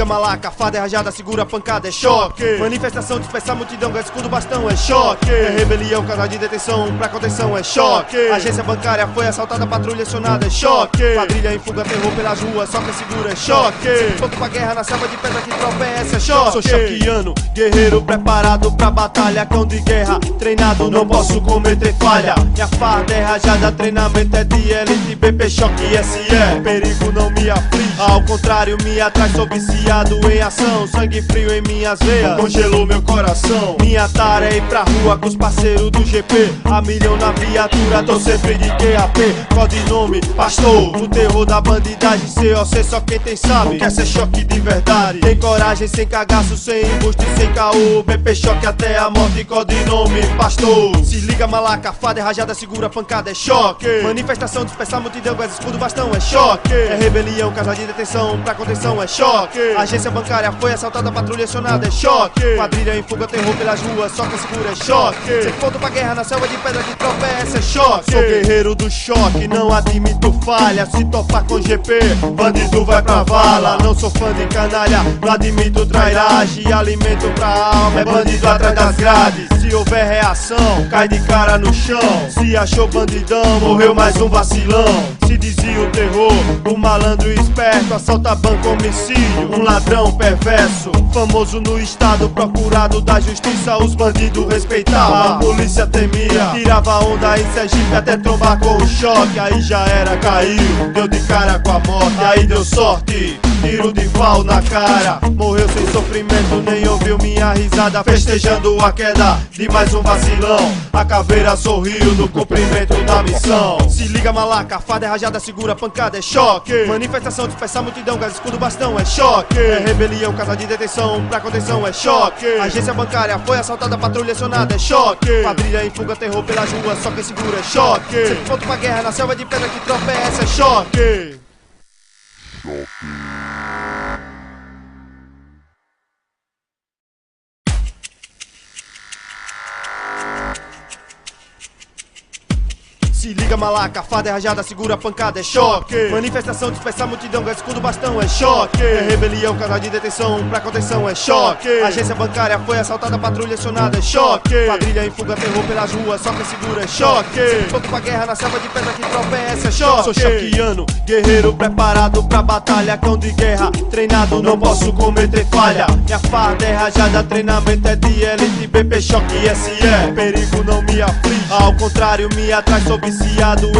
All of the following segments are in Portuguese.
liga malaca, fada é rajada, segura a pancada, é choque. Manifestação, dispersa a multidão, gás, escudo, bastão, é choque. É rebelião, casa de detenção, pra contenção, é choque. Agência bancária foi assaltada, patrulha acionada, é choque. Quadrilha em fuga, terror pelas ruas, só quem segura é choque. Pronto pra guerra na selva de pedra que tropeça, é choque. Sou choqueano, guerreiro preparado pra batalha, cão de guerra, treinado, não posso cometer falha. Minha farda é rajada, treinamento é de elite, BP Choque SE. Perigo não me aflige, ao contrário me atrai, sou viciado em ação. Sangue frio em minhas veias, congelou meu coração. Minha tara é ir pra rua com os parceiros do GP. A milhão na viatura, tô sempre de QAP. Codinome, pastor, no terror da bandidagem. COC só quem tem sabe, quer ser choque de verdade. Tem coragem, sem cagaço, sem embuste, sem caô. BP Choque até a morte, codinome, pastor. Se liga malaca, fada é rajada, segura a pancada, é choque. Manifestação, dispersar multidão, gás, escudo, bastão, é choque. É rebelião, casa de detenção, pra contenção, é choque. Agência bancária foi assaltada, patrulha acionada, é choque. Quadrilha em fuga, terror pelas ruas, só quem segura é choque. Sem ponto pra guerra na selva de pedra que tropeça, é choque. Sou guerreiro do choque, não admito falha. Se topar com GP, bandido vai pra vala. Não sou fã de canalha, não admito trairagem. Alimento pra alma, é bandido atrás das grades. Se houver reação, cai de cara no chão. Se achou bandidão, morreu mais um vacilão. Se dizia o terror, o malandro esperto, assalta banco, homicídio, um ladrão perverso. Famoso no estado, procurado da justiça, os bandidos respeitavam, a polícia temia. Tirava onda em Sergipe até trombar com o choque. Aí já era, caiu, deu de cara com a morte. Aí deu sorte, tiro de pau na cara. Morreu sem sofrimento, nem ouviu minha risada, festejando a queda de mais um vacilão. A caveira sorriu no cumprimento da missão. Se liga malaca, fada é rajada, segura a pancada, é choque. Manifestação, dispersar multidão, gás, escudo, bastão, é choque. É rebelião, casa de detenção, pra contenção, é choque. Agência bancária foi assaltada, patrulha acionada, é choque. Quadrilha em fuga, terror pelas ruas, só quem segura é choque. Sempre pronto pra guerra na selva de pedra que tropeça, é choque. Se liga malaca, fada é rajada, segura a pancada, é choque. Manifestação, dispersar multidão, gás, escudo, bastão, é choque. É rebelião, casa de detenção, pra contenção, é choque. Agência bancária foi assaltada, patrulha acionada, é choque. Quadrilha em fuga, terror pelas ruas, só quem segura é choque. Pronto pra guerra na selva de pedra que tropeça, é choque. Sou choqueano, guerreiro preparado pra batalha, cão de guerra, treinado, não posso cometer falha. Minha farda é rajada, treinamento é de elite, BP Choque SE. Perigo não me aflige, ao contrário me atrai, sou viciado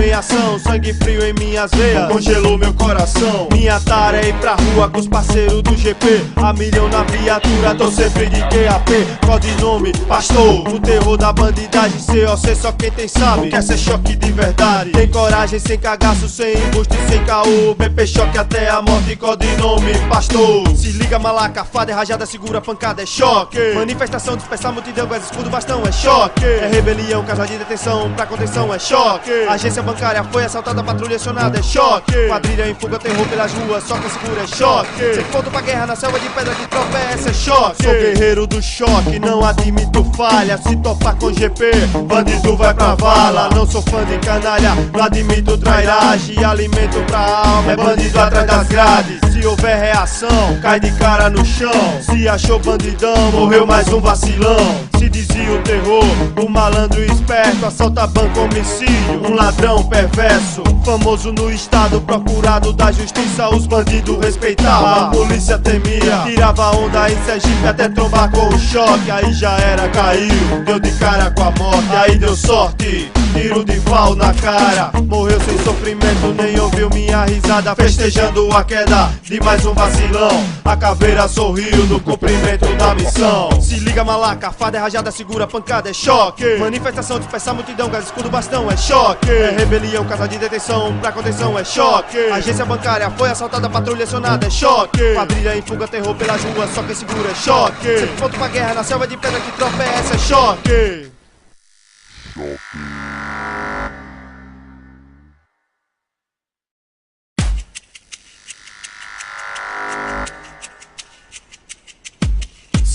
em ação, sangue frio em minhas veias, congelou meu coração. Minha tara é ir pra rua com os parceiros do GP. A milhão na viatura, tô sempre de QAP. Codinome, pastor, no terror da bandidagem. COC só quem tem sabe, quer ser choque de verdade. Tem coragem, sem cagaço, sem embuste, sem caô. BP Choque até a morte, codinome, pastor. Se liga malaca, fada é rajada, segura a pancada, é choque. Manifestação, dispersar multidão, gás, escudo, bastão, é choque. É rebelião, casa de detenção, pra contenção, é choque. Agência bancária foi assaltada, patrulha acionada, é choque. Quadrilha em fuga, terror pelas ruas, só quem segura é choque. Sem ponto pra guerra na selva de pedra que tropeça, é choque. Sou guerreiro do choque, não admito falha. Se topar com GP, bandido vai pra vala. Não sou fã de canalha, não admito trairagem. Alimento pra alma, é bandido atrás das grades. Se houver reação, cai de cara no chão. Se achou bandidão, morreu mais um vacilão. Se dizia o terror, o malandro esperto, assalta banco, homicídio, um ladrão perverso. Famoso no estado, procurado da justiça, os bandidos respeitavam, a polícia temia. Tirava onda em Sergipe até trombar com o choque. Aí já era, caiu, deu de cara com a morte. Aí deu sorte, tiro de pau na cara. Morreu sem sofrimento, nem ouviu minha risada, festejando a queda de mais um vacilão. A caveira sorriu no cumprimento da missão. Se liga malaca, fada é rajada, segura a pancada, é choque. Manifestação, dispersar multidão, gás, escudo, bastão, é choque. É rebelião, casa de detenção, pra contenção, é choque. Agência bancária foi assaltada, patrulha acionada, é choque. Quadrilha em fuga, terror pelas ruas, só quem segura é choque. Sempre pronto pra guerra na selva de pedra que tropeça, é choque.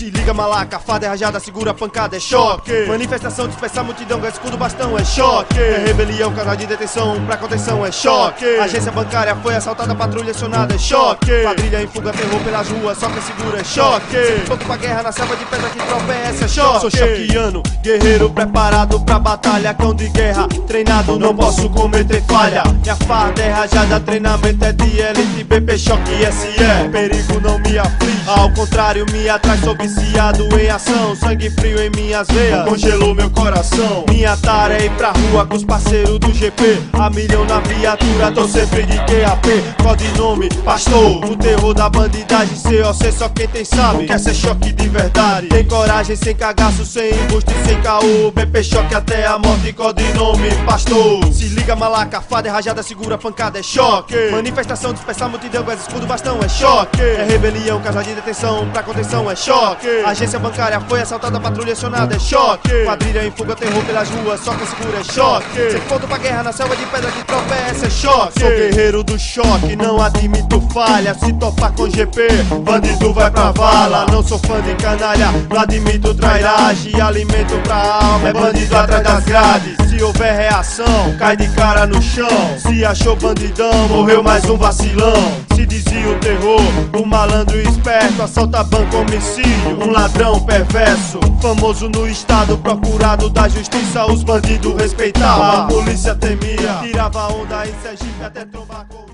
Se liga malaca, farda é rajada, segura a pancada, é choque. Manifestação, dispersar multidão, escudo, bastão, é choque. É rebelião, casa de detenção, pra contenção, é choque. Agência bancária foi assaltada, patrulha acionada, é choque. Quadrilha em fuga, terror pelas ruas, só quem segura é choque. Pronto pra guerra na selva de pedra que tropeça, é choque. Sou choqueano, guerreiro preparado pra batalha, cão de guerra, treinado, não posso cometer falha. Minha farda é rajada, treinamento é de elite, BP Choque SE. Perigo não me aflige, ao contrário me atrai, sou viciado em ação. Sangue frio em minhas veias, congelou meu coração. Minha tara é ir pra rua com os parceiros do GP. A milhão na viatura, tô sempre de QAP. Codinome, pastor, o terror da bandidagem. COC só quem tem sabe, quer ser choque de verdade. Tem coragem, sem cagaço, sem embuste, sem caô. BP Choque até a morte, codinome, pastor. Se liga malaca, farda é rajada, segura a pancada, é choque. Manifestação, dispersar multidão, com escudo, bastão, é choque. É rebelião, casa de detenção, pra contenção, é choque. Agência bancária foi assaltada, patrulha acionada, é choque. Quadrilha em fuga, terror pelas ruas, só quem segura é choque. Sem ponto pra guerra na selva de pedra que tropeça, é choque. Sou guerreiro do choque, não admito falha. Se topar com GP, bandido vai pra vala. Não sou fã de canalha, não admito trairagem. Alimento pra alma, é bandido atrás das grades. Se houver reação, cai de cara no chão. Se achou bandidão, morreu mais um vacilão. Se dizia o terror, o malandro esperto, assalta banco, homicídio, um ladrão perverso. Famoso no estado, procurado da justiça, os bandidos respeitavam. A polícia temia, tirava onda em Sergipe até trombar com